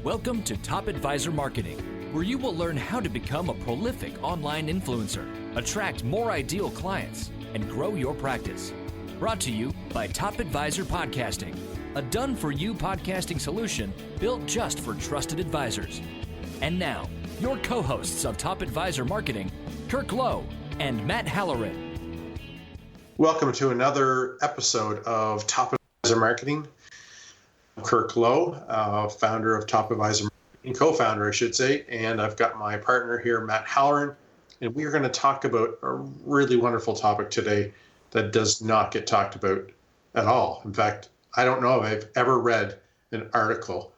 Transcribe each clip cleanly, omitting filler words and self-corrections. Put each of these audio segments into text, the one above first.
Welcome to Top Advisor Marketing, where you will learn how to become a prolific online influencer, attract more ideal clients, and grow your practice. Brought to you by Top Advisor Podcasting, a done-for-you podcasting solution built just for trusted advisors. And now, your co-hosts of Top Advisor Marketing, Kirk Lowe and Matt Halloran. Welcome to another episode of Top Advisor Marketing. I'm Kirk Lowe, founder of Top Advisor Marketing, co-founder, I should say, and I've got my partner here, Matt Halloran, and we are going to talk about a really wonderful topic today that does not get talked about at all. In fact, I don't know if I've ever read an article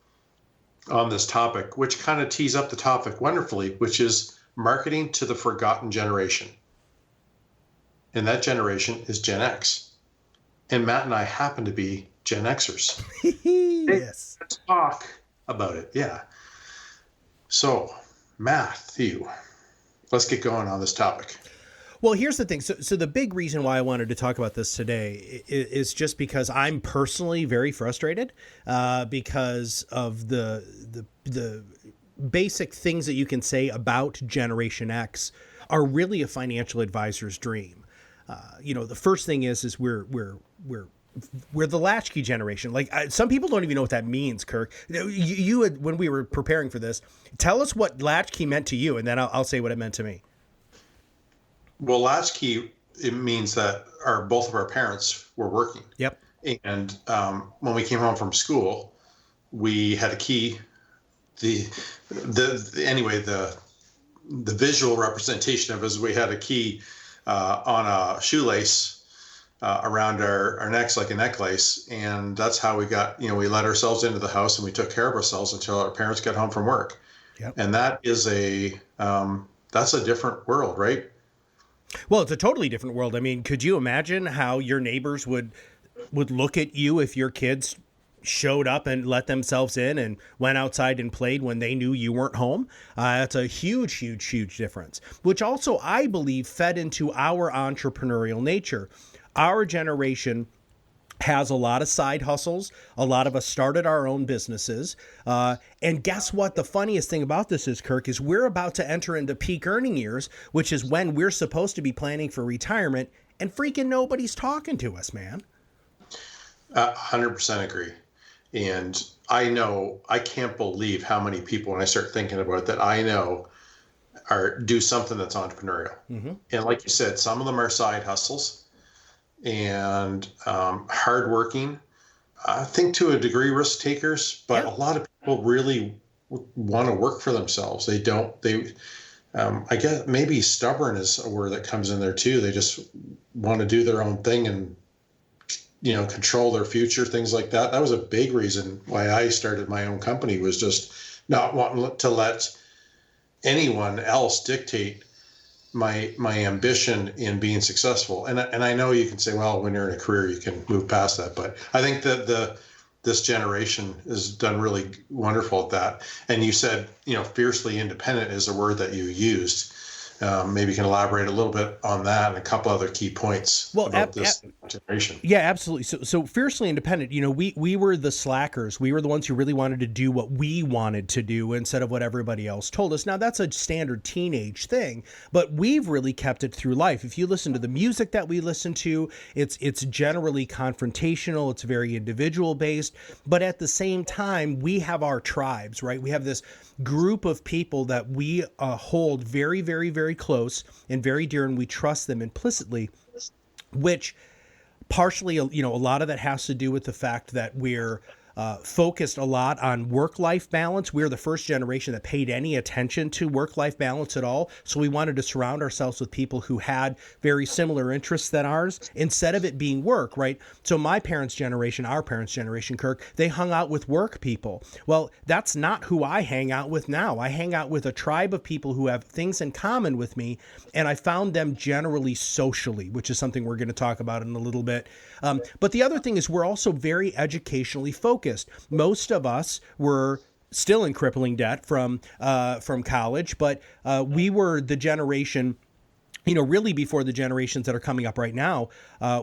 on this topic, which kind of tees up the topic wonderfully, which is marketing to the forgotten generation. And that generation is Gen X. And Matt and I happen to be Gen Xers. Yes. Let's talk about it. Yeah. So, Matthew, let's get going on this topic. Well, here's the thing. So the big reason why I wanted to talk about this today is just because I'm personally very frustrated because of the basic things that you can say about Generation X are really a financial advisor's dream. The first thing is we're the latchkey generation. Like some people don't even know what that means, Kirk. You had, when we were preparing for this, tell us what latchkey meant to you, and then I'll say what it meant to me. Well, latchkey, it means that both of our parents were working. Yep. And when we came home from school, we had a key. The visual representation of it is we had a key on a shoelace around our necks like a necklace, and that's how we got, we let ourselves into the house and we took care of ourselves until our parents got home from work. Yep. And that is that's a different world, right? Well, it's a totally different world. I mean, could you imagine how your neighbors would look at you if your kids showed up and let themselves in and went outside and played when they knew you weren't home? That's a huge, huge, huge difference, which also, I believe, fed into our entrepreneurial nature. Our generation has a lot of side hustles. A lot of us started our own businesses. And guess what? The funniest thing about this is, Kirk, is we're about to enter into peak earning years, which is when we're supposed to be planning for retirement, and freaking nobody's talking to us, man. 100% agree. And I can't believe how many people, when I start thinking about it, that I know do something that's entrepreneurial. Mm-hmm. And like you said, some of them are side hustles and hardworking. I think to a degree risk takers, but a lot of people really want to work for themselves. They don't. I guess maybe stubborn is a word that comes in there too. They just want to do their own thing and control their future, things like that. That was a big reason why I started my own company, was just not wanting to let anyone else dictate my ambition in being successful. And I know you can say, well, when you're in a career, you can move past that. But I think that this generation has done really wonderful at that. And you said, fiercely independent is a word that you used. Maybe you can elaborate a little bit on that and a couple other key points about this generation. Yeah, absolutely. So fiercely independent, we were the slackers. We were the ones who really wanted to do what we wanted to do instead of what everybody else told us. Now, that's a standard teenage thing, but we've really kept it through life. If you listen to the music that we listen to, it's generally confrontational. It's very individual based, but at the same time, we have our tribes, right? We have this group of people that we hold very, very, very close and very dear, and we trust them implicitly, which partially, a lot of that has to do with the fact that we're focused a lot on work-life balance. We're the first generation that paid any attention to work-life balance at all. So we wanted to surround ourselves with people who had very similar interests than ours, instead of it being work, right? So my parents' generation, our parents' generation, Kirk, they hung out with work people. Well, that's not who I hang out with now. I hang out with a tribe of people who have things in common with me, and I found them generally socially, which is something we're going to talk about in a little bit. But the other thing is we're also very educationally focused. Most of us were still in crippling debt from college, but we were the generation really before the generations that are coming up right now,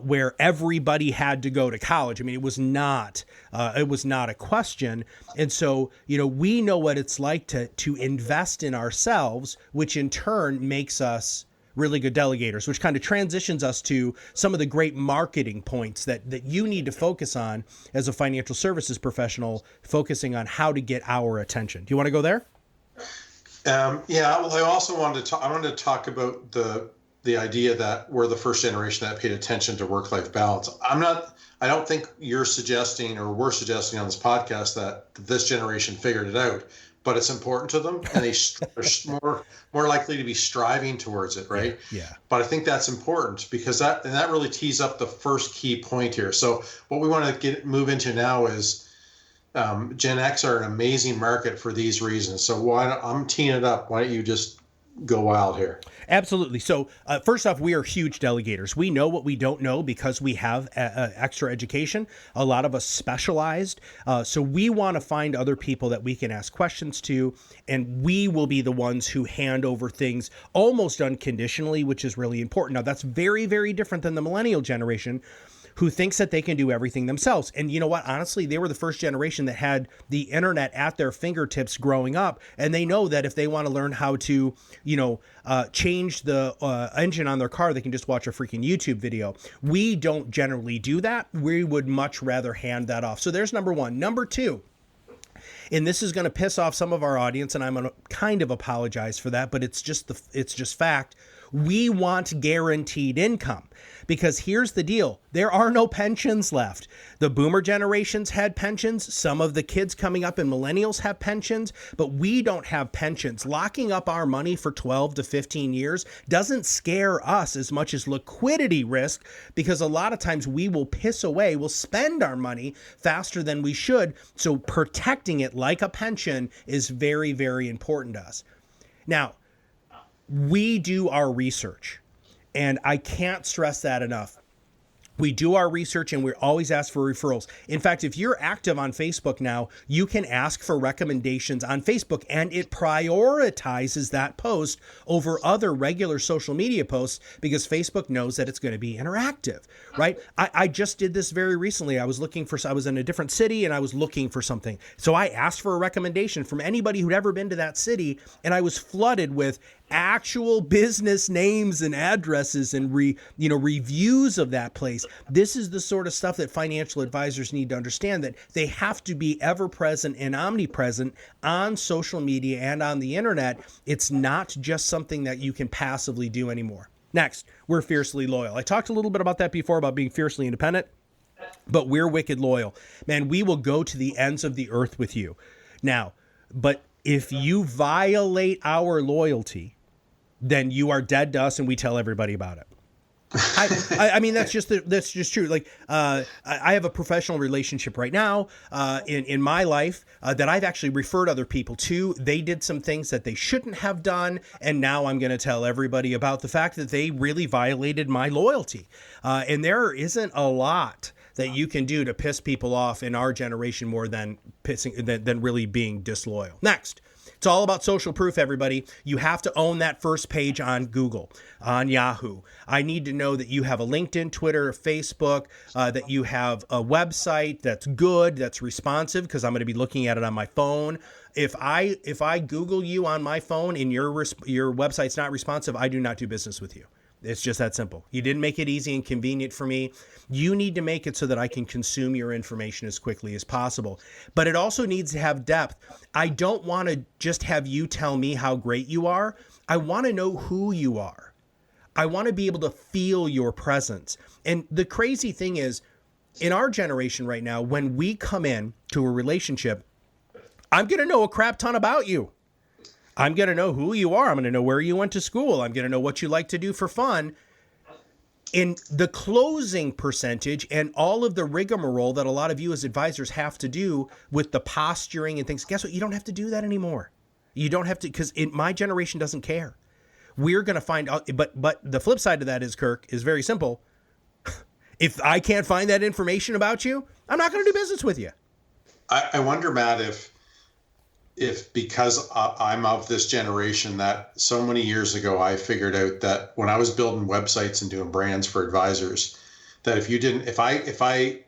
where everybody had to go to college. I mean, it was not a question. And so, we know what it's like to invest in ourselves, which in turn makes us really good delegators, which kind of transitions us to some of the great marketing points that you need to focus on as a financial services professional, focusing on how to get our attention. Do you want to go there? Yeah. Well, I also wanted to talk about the idea that we're the first generation that paid attention to work-life balance. I don't think you're suggesting, or we're suggesting on this podcast, that this generation figured it out, but it's important to them, and they're more likely to be striving towards it, right? Yeah. But I think that's important, because that really tees up the first key point here. So what we want to move into now is Gen X are an amazing market for these reasons. So I'm teeing it up. Why don't you just go wild here? Absolutely. So first off, we are huge delegators. We know what we don't know because we have extra education. A lot of us specialized. So we want to find other people that we can ask questions to, and we will be the ones who hand over things almost unconditionally, which is really important. Now, that's very, very different than the millennial generation, who thinks that they can do everything themselves. And you know what? Honestly, they were the first generation that had the internet at their fingertips growing up. And they know that if they want to learn how to, change the engine on their car, they can just watch a freaking YouTube video. We don't generally do that. We would much rather hand that off. So there's number one. Number two, and this is going to piss off some of our audience, and I'm going to kind of apologize for that, but it's just fact. We want guaranteed income, because here's the deal. There are no pensions left. The boomer generations had pensions. Some of the kids coming up in millennials have pensions, but we don't have pensions. Locking up our money for 12 to 15 years doesn't scare us as much as liquidity risk, because a lot of times we'll spend our money faster than we should. So protecting it like a pension is very, very important to us. Now, we do our research, and I can't stress that enough. We do our research, and we always ask for referrals. In fact, if you're active on Facebook now, you can ask for recommendations on Facebook, and it prioritizes that post over other regular social media posts, because Facebook knows that it's going to be interactive, right? I just did this very recently. I was in a different city, and I was looking for something. So I asked for a recommendation from anybody who'd ever been to that city, and I was flooded with actual business names and addresses and reviews of that place. This is the sort of stuff that financial advisors need to understand, that they have to be ever present and omnipresent on social media and on the internet. It's not just something that you can passively do anymore. Next, we're fiercely loyal. I talked a little bit about that before, about being fiercely independent, but we're wicked loyal. Man, we will go to the ends of the earth with you. Now, but if you violate our loyalty, then you are dead to us, and we tell everybody about it. I mean, that's just true. Like, I have a professional relationship right now in my life that I've actually referred other people to. They did some things that they shouldn't have done, and now I'm going to tell everybody about the fact that they really violated my loyalty. And there isn't a lot that you can do to piss people off in our generation more than really being disloyal. Next. It's all about social proof, everybody. You have to own that first page on Google, on Yahoo. I need to know that you have a LinkedIn, Twitter, Facebook, that you have a website that's good, that's responsive, because I'm going to be looking at it on my phone. If I Google you on my phone and your website's not responsive, I do not do business with you. It's just that simple. You didn't make it easy and convenient for me. You need to make it so that I can consume your information as quickly as possible. But it also needs to have depth. I don't want to just have you tell me how great you are. I want to know who you are. I want to be able to feel your presence. And the crazy thing is, in our generation right now, when we come in to a relationship, I'm going to know a crap ton about you. I'm going to know who you are. I'm going to know where you went to school. I'm going to know what you like to do for fun. In the closing percentage and all of the rigmarole that a lot of you as advisors have to do with the posturing and things, guess what? You don't have to do that anymore. You don't have to, because my generation doesn't care. We're going to find out. But the flip side of that is, Kirk, is very simple. If I can't find that information about you, I'm not going to do business with you. I wonder, Matt, if if because I'm of this generation that so many years ago I figured out that when I was building websites and doing brands for advisors, that if I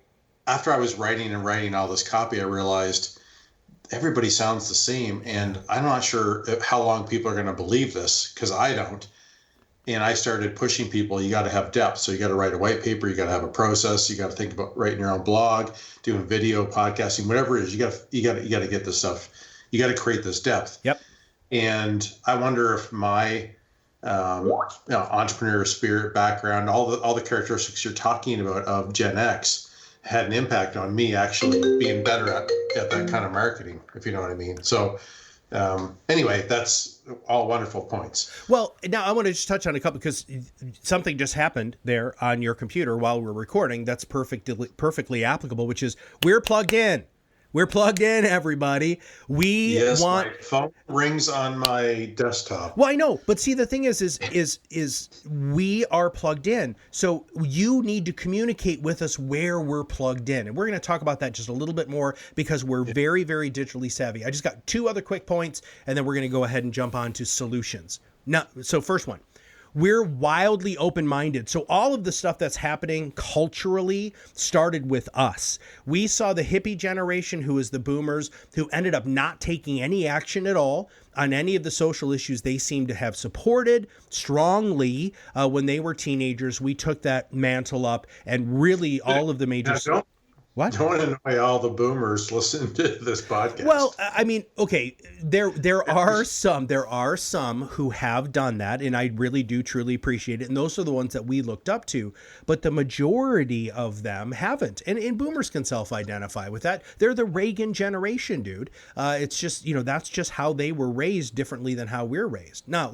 after I was writing all this copy, I realized everybody sounds the same, and I'm not sure how long people are going to believe this, because I don't. And I started pushing people. You got to have depth. So you got to write a white paper. You got to have a process. You got to think about writing your own blog, doing video, podcasting, whatever it is. You got to get this stuff. You got to create this depth. Yep. And I wonder if my entrepreneur spirit background, all the characteristics you're talking about of Gen X, had an impact on me actually being better at that kind of marketing, if you know what I mean. So anyway, that's all wonderful points. Well, now I want to just touch on a couple, because something just happened there on your computer while we're recording that's perfectly applicable, which is we're plugged in. We're plugged in, everybody. My phone rings on my desktop. Well, I know, but see, the thing is we are plugged in. So you need to communicate with us where we're plugged in. And we're going to talk about that just a little bit more, because we're very, very digitally savvy. I just got 2 other quick points, and then we're going to go ahead and jump on to solutions. Now, so first one. We're wildly open-minded. So all of the stuff that's happening culturally started with us. We saw the hippie generation, who is the boomers, who ended up not taking any action at all on any of the social issues they seem to have supported strongly when they were teenagers. We took that mantle up, and really all of the major... What? Don't annoy all the boomers listening to this podcast. Well, I mean, okay, there are some who have done that, and I really do truly appreciate it, and those are the ones that we looked up to, but the majority of them haven't, and boomers can self-identify with that. They're the Reagan generation, dude. It's just, that's just how they were raised, differently than how we're raised. Now,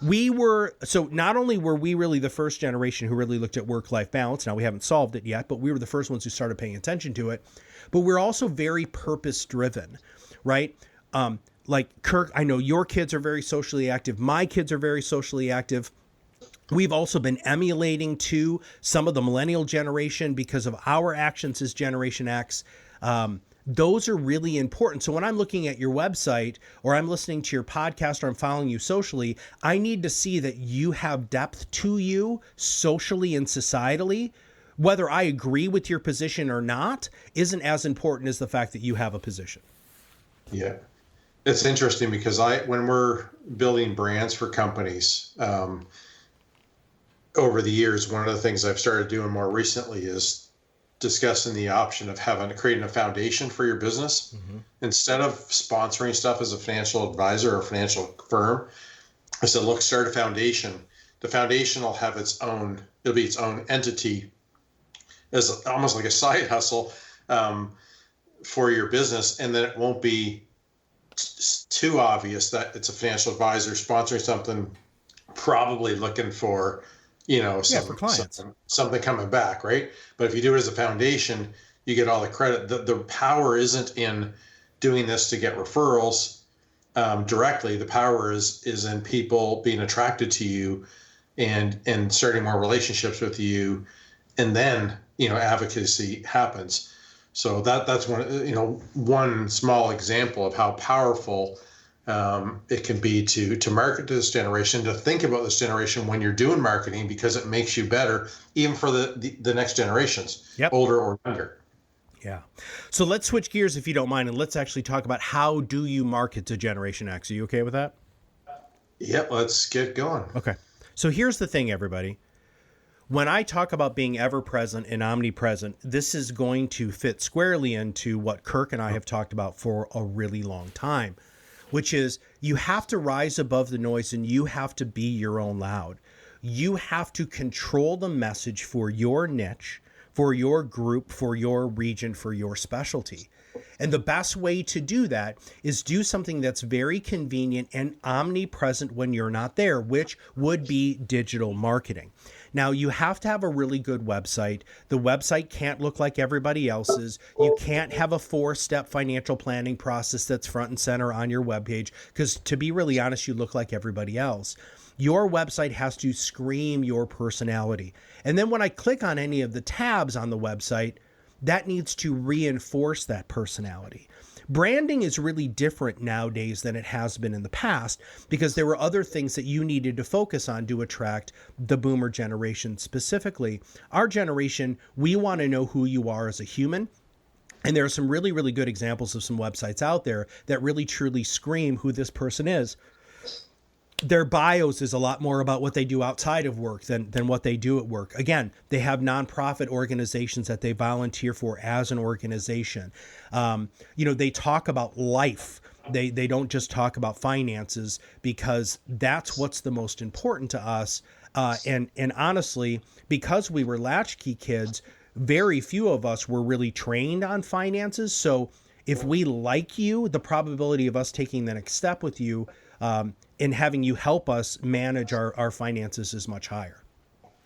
not only were we really the first generation who really looked at work-life balance. Now, we haven't solved it yet, but we were the first ones who started paying attention to it. But we're also very purpose-driven, right? Like Kirk, I know your kids are very socially active. My kids are very socially active. We've also been emulating to some of the millennial generation because of our actions as Generation X. Those are really important. So when I'm looking at your website, or I'm listening to your podcast, or I'm following you socially, I need to see that you have depth to you socially and societally. Whether I agree with your position or not isn't as important as the fact that you have a position. Yeah. It's interesting because when we're building brands for companies, over the years, one of the things I've started doing more recently is discussing the option of creating a foundation for your business. Mm-hmm. Instead of sponsoring stuff as a financial advisor or financial firm. I said, look, start a foundation. The foundation will have it'll be its own entity, as almost like a side hustle for your business. And then it won't be too obvious that it's a financial advisor sponsoring something, probably looking for for clients, something coming back, right? But if you do it as a foundation, you get all the credit. The power isn't in doing this to get referrals directly. The power is in people being attracted to you and starting more relationships with you, and then advocacy happens. So that's one small example of how powerful it can be to market to this generation, to think about this generation when you're doing marketing, because it makes you better, even for the next generations, yep. Older or younger. Yeah. So let's switch gears, if you don't mind, and let's actually talk about how do you market to Generation X. Are you okay with that? Yep. Let's get going. Okay. So here's the thing, everybody. When I talk about being ever present and omnipresent, this is going to fit squarely into what Kirk and I have talked about for a really long time, which is you have to rise above the noise and you have to be your own loud. You have to control the message for your niche, for your group, for your region, for your specialty. And the best way to do that is do something that's very convenient and omnipresent when you're not there, which would be digital marketing. Now, you have to have a really good website. The website can't look like everybody else's. You can't have a 4-step financial planning process that's front and center on your webpage, because to be really honest, you look like everybody else. Your website has to scream your personality. And then when I click on any of the tabs on the website, that needs to reinforce that personality. Branding is really different nowadays than it has been in the past because there were other things that you needed to focus on to attract the boomer generation specifically. Our generation, we want to know who you are as a human. And there are some really, really good examples of some websites out there that really truly scream who this person is. Their bios is a lot more about what they do outside of work than what they do at work. Again, they have nonprofit organizations that they volunteer for as an organization. They talk about life. They don't just talk about finances because that's what's the most important to us. And honestly, because we were latchkey kids, very few of us were really trained on finances. So if we like you, the probability of us taking the next step with you and having you help us manage our finances is much higher.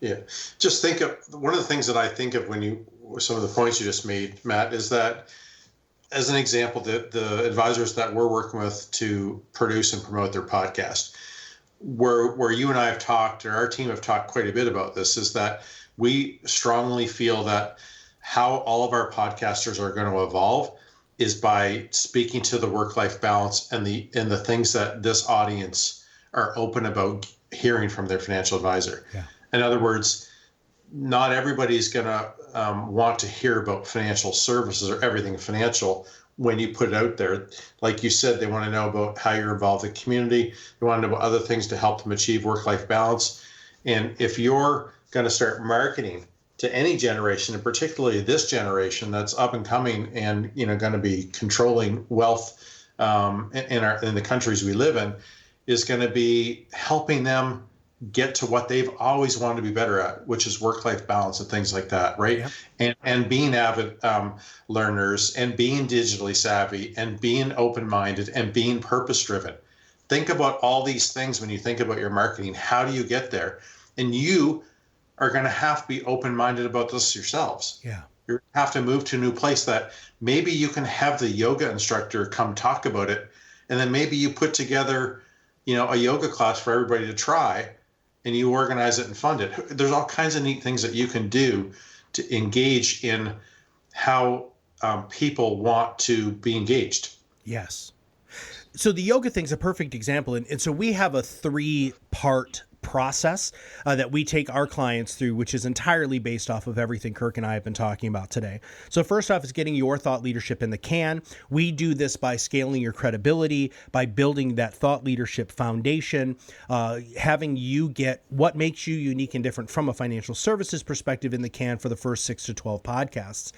Yeah. Just think of one of the things that I think of when some of the points you just made, Matt, is that as an example, the advisors that we're working with to produce and promote their podcast, where you and I have talked, or our team have talked quite a bit about this, is that we strongly feel that how all of our podcasters are going to evolve is by speaking to the work-life balance and the things that this audience are open about hearing from their financial advisor. Yeah. In other words, not everybody's going to want to hear about financial services or everything financial when you put it out there. Like you said, they want to know about how you're involved in the community. They want to know about other things to help them achieve work-life balance. And if you're going to start marketing to any generation, and particularly this generation that's up and coming and going to be controlling wealth in the countries we live in, is going to be helping them get to what they've always wanted to be better at, which is work-life balance and things like that, right? Yep. And being avid learners and being digitally savvy and being open-minded and being purpose-driven. Think about all these things when you think about your marketing. How do you get there? And you are going to have to be open-minded about this yourselves. Yeah. You have to move to a new place that maybe you can have the yoga instructor come talk about it, and then maybe you put together, a yoga class for everybody to try, and you organize it and fund it. There's all kinds of neat things that you can do to engage in how people want to be engaged. Yes. So the yoga thing's a perfect example. And so we have a 3-part process that we take our clients through, which is entirely based off of everything Kirk and I have been talking about today. So first off is getting your thought leadership in the can. We do this by scaling your credibility, by building that thought leadership foundation, having you get what makes you unique and different from a financial services perspective in the can for the first 6 to 12 podcasts.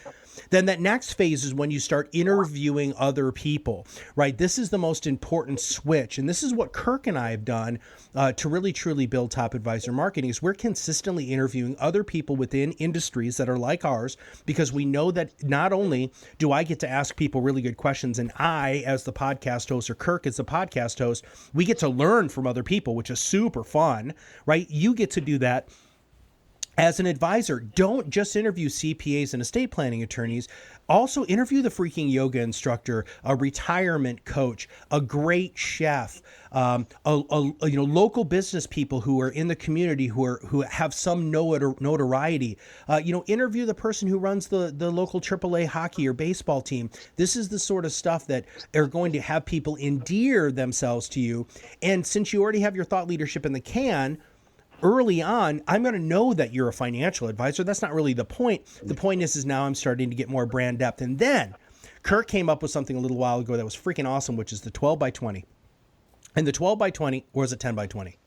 Then that next phase is when you start interviewing other people, right? This is the most important switch. And this is what Kirk and I have done to really, truly build Top Advisor Marketing is we're consistently interviewing other people within industries that are like ours, because we know that not only do I get to ask people really good questions, and I, as the podcast host, or Kirk as the podcast host, we get to learn from other people, which is super fun, right? You get to do that. As an advisor, don't just interview CPAs and estate planning attorneys. Also interview the freaking yoga instructor, a retirement coach, a great chef, local business people who are in the community who have some notoriety. Interview the person who runs the local AAA hockey or baseball team. This is the sort of stuff that are going to have people endear themselves to you. And since you already have your thought leadership in the can, early on, I'm going to know that you're a financial advisor. That's not really the point. The point is now I'm starting to get more brand depth. And then Kirk came up with something a little while ago that was freaking awesome, which is the 12 by 20. And the 12 by 20, or is it 10 by 20?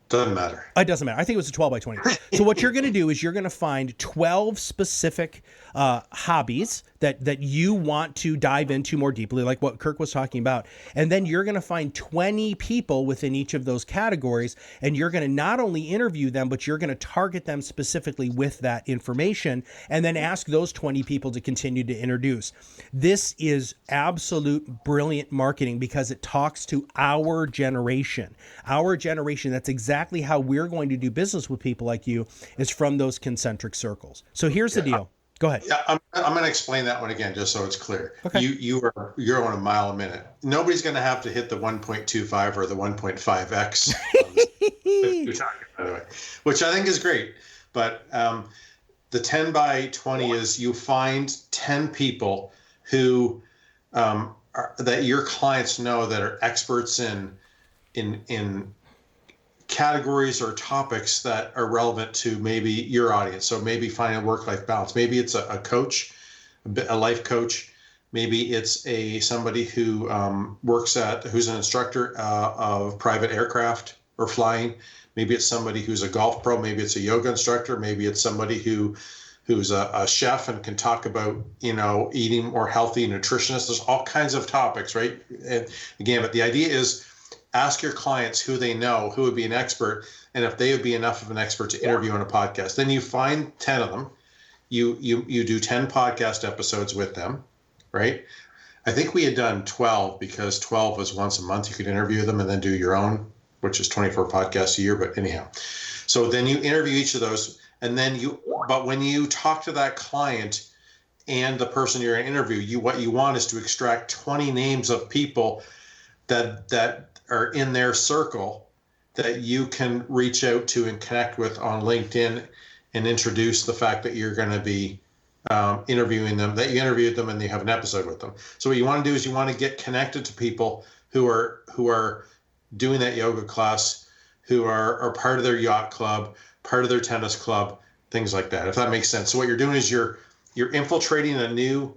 Doesn't matter. It doesn't matter. I think it was a 12 by 20. So what you're going to do is you're going to find 12 specific hobbies that you want to dive into more deeply, like what Kirk was talking about. And then you're going to find 20 people within each of those categories. And you're going to not only interview them, but you're going to target them specifically with that information, and then ask those 20 people to continue to introduce. This is absolute brilliant marketing because it talks to our generation. Our generation, that's exactly how we're going to do business with people like you, is from those concentric circles. So here's the deal. Go ahead. Yeah, I'm going to explain that one again, just so it's clear. Okay. You're on a mile a minute. Nobody's going to have to hit the 1.25 or the 1.5x, by the way, which I think is great. But the 10 by 20 is you find 10 people who that your clients know that are experts in categories or topics that are relevant to maybe your audience. So maybe finding a work-life balance. Maybe it's a coach, a life coach. Maybe it's somebody who who's an instructor of private aircraft or flying. Maybe it's somebody who's a golf pro. Maybe it's a yoga instructor. Maybe it's somebody who's a chef and can talk about, eating more healthy, nutritionist. There's all kinds of topics, right? And again, but the idea is ask your clients who they know, who would be an expert, and if they would be enough of an expert to interview on a podcast. Then you find 10 of them. You do 10 podcast episodes with them, right? I think we had done 12 because 12 was once a month. You could interview them and then do your own, which is 24 podcasts a year. But anyhow, so then you interview each of those. And then but when you talk to that client and the person you're going to interview, what you want is to extract 20 names of people that are in their circle that you can reach out to and connect with on LinkedIn and introduce the fact that you're going to be interviewing them, that you interviewed them and you have an episode with them. So what you want to do is you want to get connected to people who are doing that yoga class, who are part of their yacht club, part of their tennis club, things like that, if that makes sense. So what you're doing is you're infiltrating a new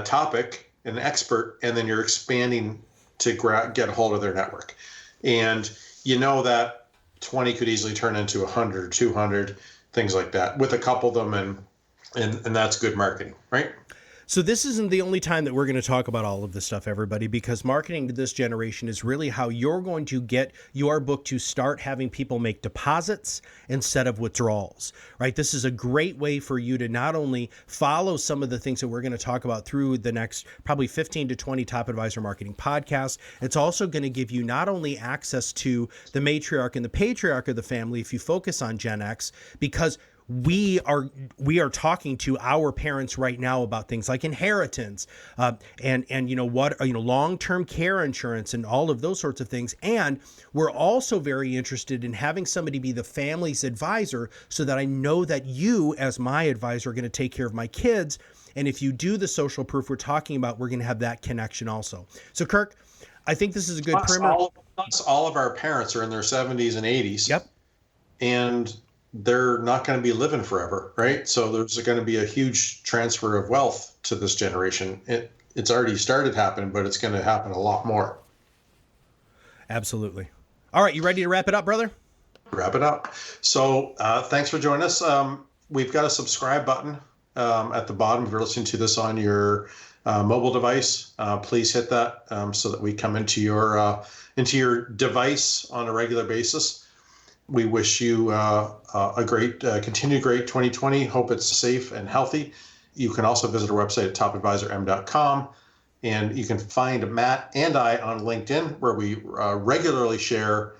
topic, an expert, and then you're expanding to get a hold of their network. And that 20 could easily turn into 100 or 200, things like that, with a couple of them, and that's good marketing, right? So this isn't the only time that we're going to talk about all of this stuff, everybody, because marketing to this generation is really how you're going to get your book to start having people make deposits instead of withdrawals, right? This is a great way for you to not only follow some of the things that we're going to talk about through the next probably 15 to 20 Top Advisor Marketing podcasts. It's also going to give you not only access to the matriarch and the patriarch of the family if you focus on Gen X, because we are talking to our parents right now about things like inheritance, and long-term care insurance and all of those sorts of things. And we're also very interested in having somebody be the family's advisor so that I know that you, as my advisor, are going to take care of my kids. And if you do the social proof we're talking about, we're going to have that connection also. So Kirk, I think this is a good primer. All of our parents are in their 70s and 80s. Yep. And they're not going to be living forever, right? So there's going to be a huge transfer of wealth to this generation. It's already started happening, but it's going to happen a lot more. Absolutely. All right, you ready to wrap it up, brother? Wrap it up. So thanks for joining us. We've got a subscribe button at the bottom. If you're listening to this on your mobile device, please hit that so that we come into your device on a regular basis. We wish you a great, continued great 2020. Hope it's safe and healthy. You can also visit our website at topadvisorm.com, and you can find Matt and I on LinkedIn, where we regularly share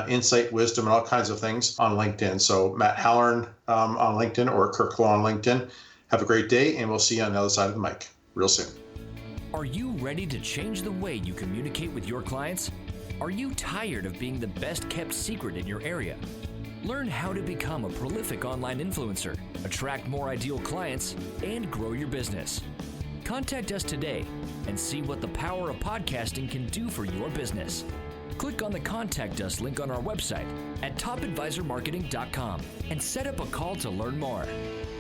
insight, wisdom, and all kinds of things on LinkedIn. So Matt Halloran on LinkedIn or Kirk Law on LinkedIn. Have a great day, and we'll see you on the other side of the mic real soon. Are you ready to change the way you communicate with your clients? Are you tired of being the best kept secret in your area? Learn how to become a prolific online influencer, attract more ideal clients, and grow your business. Contact us today and see what the power of podcasting can do for your business. Click on the Contact Us link on our website at topadvisormarketing.com and set up a call to learn more.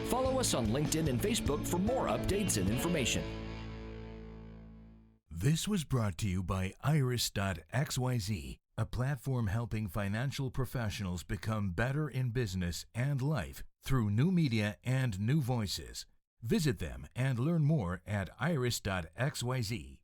Follow us on LinkedIn and Facebook for more updates and information. This was brought to you by Iris.xyz, a platform helping financial professionals become better in business and life through new media and new voices. Visit them and learn more at iris.xyz.